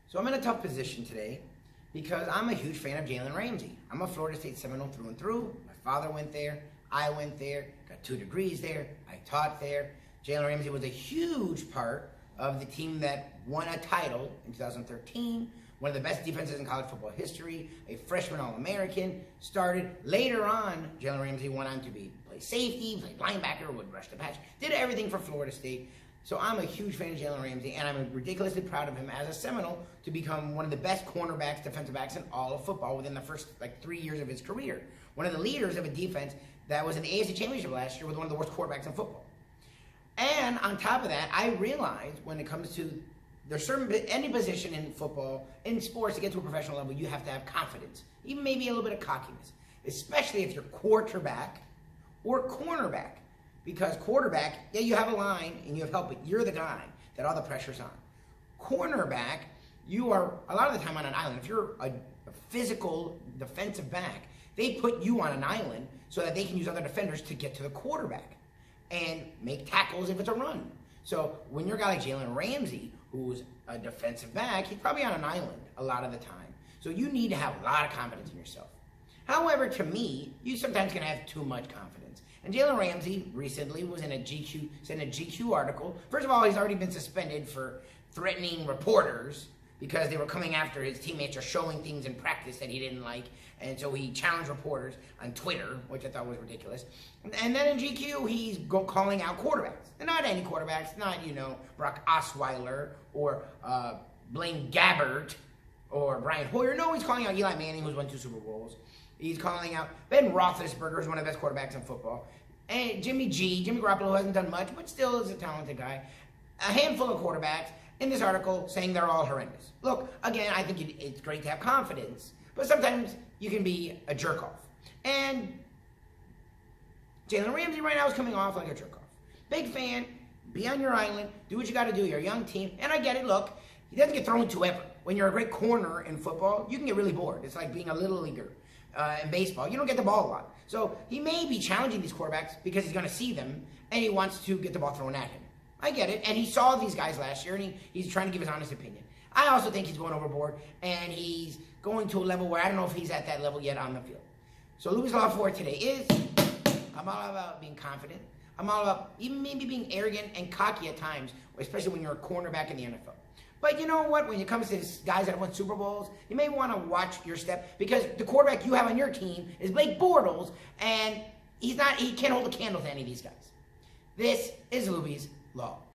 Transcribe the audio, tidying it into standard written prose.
So I'm in a tough position today because I'm a huge fan of Jalen Ramsey. I'm a Florida State Seminole through and through. My father went there. I went there. Got 2 degrees there. I taught there. Jalen Ramsey was a huge part of the team that won a title in 2013. One of the best defenses in college football history. A freshman All-American. Started later on. Jalen Ramsey went on to play safety, played linebacker, would rush the patch. Did everything for Florida State. So I'm a huge fan of Jalen Ramsey, and I'm ridiculously proud of him as a Seminole to become one of the best cornerbacks, defensive backs in all of football within the first 3 years of his career. One of the leaders of a defense that was in the AFC Championship last year with one of the worst quarterbacks in football. And on top of that, I realized when it comes to any position in football, in sports, to get to a professional level, you have to have confidence, even maybe a little bit of cockiness, especially if you're quarterback or cornerback. Because quarterback, yeah, you have a line and you have help, but you're the guy that all the pressure's on. Cornerback, you are a lot of the time on an island. If you're a physical defensive back, they put you on an island so that they can use other defenders to get to the quarterback and make tackles if it's a run. So when you're a guy like Jalen Ramsey, who's a defensive back, he's probably on an island a lot of the time. So you need to have a lot of confidence in yourself. However, to me, you sometimes can have too much confidence. And Jalen Ramsey recently was in a GQ article. First of all, he's already been suspended for threatening reporters because they were coming after his teammates or showing things in practice that he didn't like. And so he challenged reporters on Twitter, which I thought was ridiculous. And then in GQ, he's calling out quarterbacks. And not any quarterbacks, not, Brock Osweiler or Blaine Gabbert or Brian Hoyer. No, he's calling out Eli Manning, who's won 2 Super Bowls. He's calling out Ben Roethlisberger, who's one of the best quarterbacks in football. And Jimmy Garoppolo, who hasn't done much, but still is a talented guy. A handful of quarterbacks in this article saying they're all horrendous. Look, again, I think it's great to have confidence, but sometimes you can be a jerk-off. And Jalen Ramsey right now is coming off like a jerk-off. Big fan, be on your island, do what you got to do. You're a young team, and I get it. Look, he doesn't get thrown to ever. When you're a great corner in football, you can get really bored. It's like being a little leaguer. In baseball, you don't get the ball a lot. So he may be challenging these quarterbacks because he's going to see them and he wants to get the ball thrown at him. I get it. And he saw these guys last year and he's trying to give his honest opinion. I also think he's going overboard and he's going to a level where I don't know if he's at that level yet on the field. So Louis' Law for today is, I'm all about being confident. I'm all about even maybe being arrogant and cocky at times, especially when you're a cornerback in the NFL. But you know what? When it comes to guys that have won Super Bowls, you may want to watch your step because the quarterback you have on your team is Blake Bortles, and he can't hold a candle to any of these guys. This is Louis' Law.